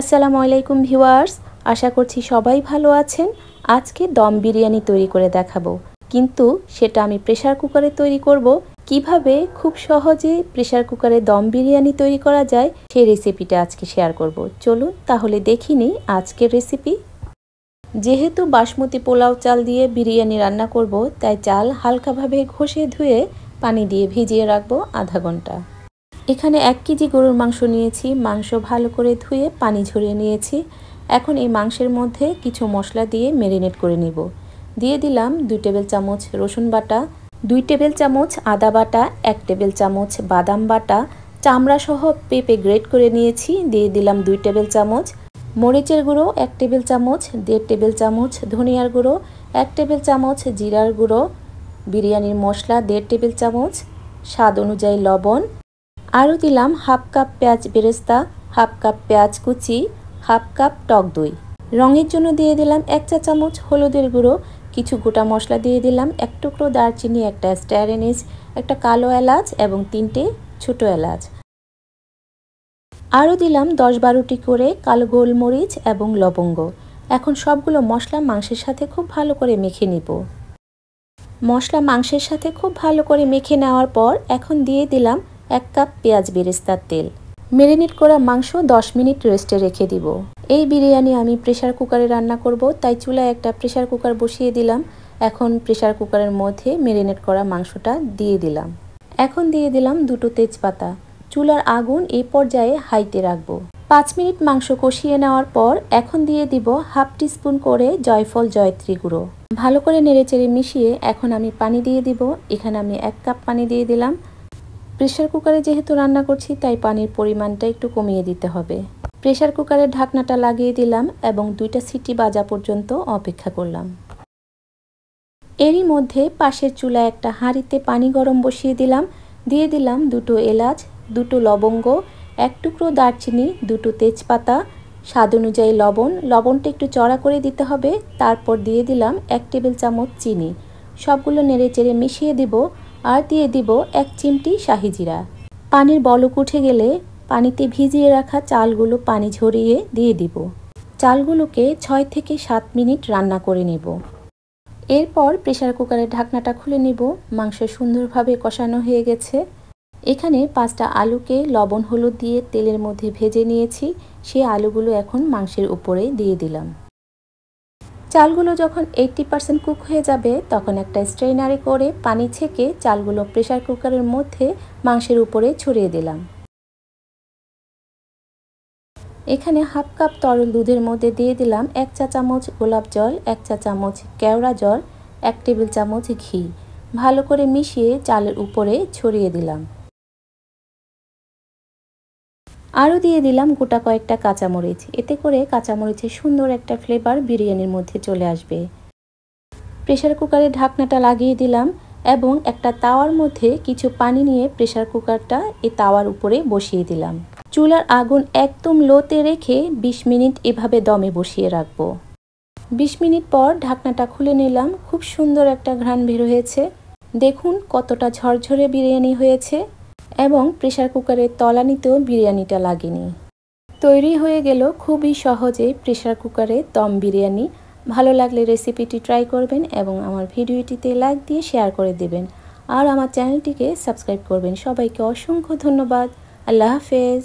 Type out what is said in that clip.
আসসালামু আলাইকুম ভিউয়ার্স, আশা করছি সবাই ভালো আছেন। আজকে দম বিরিয়ানি তৈরি করে দেখাবো, কিন্তু সেটা আমি প্রেসার কুকারে তৈরি করব। কিভাবে খুব সহজে প্রেসার কুকারে দম বিরিয়ানি তৈরি করা যায় সেই রেসিপিটা আজকে শেয়ার করব। চলুন তাহলে দেখি নিই আজকের রেসিপি। যেহেতু বাসমতি পোলাও চাল দিয়ে বিরিয়ানি রান্না করব, তাই চাল হালকাভাবে ঘষে ধুয়ে পানি দিয়ে ভিজিয়ে রাখবো আধা ঘন্টা। এখানে 1 কেজি গরুর মাংস নিয়েছি। মাংস ভালো করে ধুয়ে পানি ঝরিয়ে নিয়েছি। এখন এই মাংসের মধ্যে কিছু মশলা দিয়ে ম্যারিনেট করে নিব। দিয়ে দিলাম 2 টেবিল চামচ রসুন বাটা, 2 টেবিল চামচ আদা বাটা, 1 টেবিল চামচ বাদাম বাটা, চামড়া সহ পেঁপে গ্রেট করে নিয়েছি। দিয়ে দিলাম 2 টেবিল চামচ মরিচের গুঁড়ো, 1 টেবিল চামচ, 1.5 টেবিল চামচ ধনিয়ার গুঁড়ো, 1 টেবিল চামচ জিরার গুঁড়ো, বিরিয়ানির মশলা 1.5 টেবিল চামচ, স্বাদ অনুযায়ী লবণ। আরও দিলাম হাফ কাপ পেঁয়াজ বেরেস্তা, হাফ কাপ পেঁয়াজ কুচি, হাফ কাপ টক দই। রঙের জন্য দিয়ে দিলাম 1 চা চামচ হলুদের গুঁড়ো। কিছু গোটা মশলা দিয়ে দিলাম, 1 টুকরো দারচিনি, 1টা স্টার এনিস, 1টা কালো এলাচ এবং 3টে ছোটো এলাচ। আরও দিলাম 10-12টি করে কালো গোলমরিচ এবং লবঙ্গ। এখন সবগুলো মশলা মাংসের সাথে খুব ভালো করে মেখে নিব। মশলা মাংসের সাথে খুব ভালো করে মেখে নেওয়ার পর এখন দিয়ে দিলাম 1 কাপ পেঁয়াজ বেরেস্তার তেল। ম্যারিনেট করা মাংস 10 মিনিট রেস্টে রেখে দিব। এই বিরিয়ানি আমি প্রেসার কুকারে রান্না করব, তাই চুলায় একটা প্রেসার কুকার বসিয়ে দিলাম। এখন প্রেসার কুকারের মধ্যে ম্যারিনেট করা মাংসটা দিয়ে দিলাম। এখন দিয়ে দিলাম 2টো তেজপাতা। চুলার আগুন এই পর্যায়ে হাইতে রাখবো। 5 মিনিট মাংস কষিয়ে নেওয়ার পর এখন দিয়ে দিব হাফ টিস্পুন করে জয়ফল জয়ত্রী গুঁড়ো। ভালো করে নেড়েচেড়ে মিশিয়ে এখন আমি পানি দিয়ে দিব। এখানে আমি 1 কাপ পানি দিয়ে দিলাম। প্রেসার কুকারে যেহেতু রান্না করছি, তাই পানির পরিমাণটা একটু কমিয়ে দিতে হবে। প্রেসার কুকারের ঢাকনাটা লাগিয়ে দিলাম এবং 2টা সিটি বাজা পর্যন্ত অপেক্ষা করলাম। এরই মধ্যে পাশের চুলায় একটা হাঁড়িতে পানি গরম বসিয়ে দিলাম। দিয়ে দিলাম 2টো এলাচ, 2টো লবঙ্গ, 1 টুকরো দারচিনি, 2টো তেজপাতা, স্বাদ অনুযায়ী লবণ। লবণটা একটু চড়া করে দিতে হবে। তারপর দিয়ে দিলাম 1 টেবিল চামচ চিনি। সবগুলো নেড়েচেড়ে মিশিয়ে দিব আর দিয়ে দিব 1 চিমটি শাহি জিরা। পানির বলক উঠে গেলে পানিতে ভিজিয়ে রাখা চালগুলো পানি ঝরিয়ে দিয়ে দিব। চালগুলোকে 6 থেকে 7 মিনিট রান্না করে নেব। এরপর প্রেসার কুকারের ঢাকনাটা খুলে নিব। মাংস সুন্দরভাবে কষানো হয়ে গেছে। এখানে 5টা আলুকে লবণ হলুদ দিয়ে তেলের মধ্যে ভেজে নিয়েছি। সেই আলুগুলো এখন মাংসের উপরে দিয়ে দিলাম। চালগুলো যখন 80% কুক হয়ে যাবে, তখন একটা স্ট্রেনারে করে পানি ছেঁকে চালগুলো প্রেসার কুকারের মধ্যে মাংসের উপরে ছড়িয়ে দিলাম। এখানে হাফ কাপ তরল দুধের মধ্যে দিয়ে দিলাম 1 চা চামচ গোলাপ জল, 1 চা চামচ কেওড়া জল, 1 টেবিল চামচ ঘি। ভালো করে মিশিয়ে চালের উপরে ছড়িয়ে দিলাম। আরও দিয়ে দিলাম গোটা কয়েকটা কাঁচামরিচ। এতে করে কাঁচামরিচের সুন্দর একটা ফ্লেভার বিরিয়ানির মধ্যে চলে আসবে। প্রেসার কুকারের ঢাকনাটা লাগিয়ে দিলাম এবং একটা তাওয়ার মধ্যে কিছু পানি নিয়ে প্রেসার কুকারটা এই তাওয়ার উপরে বসিয়ে দিলাম। চুলার আগুন একদম লোতে রেখে 20 মিনিট এভাবে দমে বসিয়ে রাখবো। 20 মিনিট পর ঢাকনাটা খুলে নিলাম। খুব সুন্দর একটা ঘ্রাণ বের হয়েছে। দেখুন কতটা ঝরঝরে বিরিয়ানি হয়েছে এবং প্রেসার কুকারের তলানিতেও বিরিয়ানিটা লাগেনি। তৈরি হয়ে গেল খুবই সহজে প্রেসার কুকারে দম বিরিয়ানি। ভালো লাগলে রেসিপিটি ট্রাই করবেন এবং আমার ভিডিওটিতে লাইক দিয়ে শেয়ার করে দেবেন আর আমার চ্যানেলটিকে সাবস্ক্রাইব করবেন। সবাইকে অসংখ্য ধন্যবাদ। আল্লাহ হাফেজ।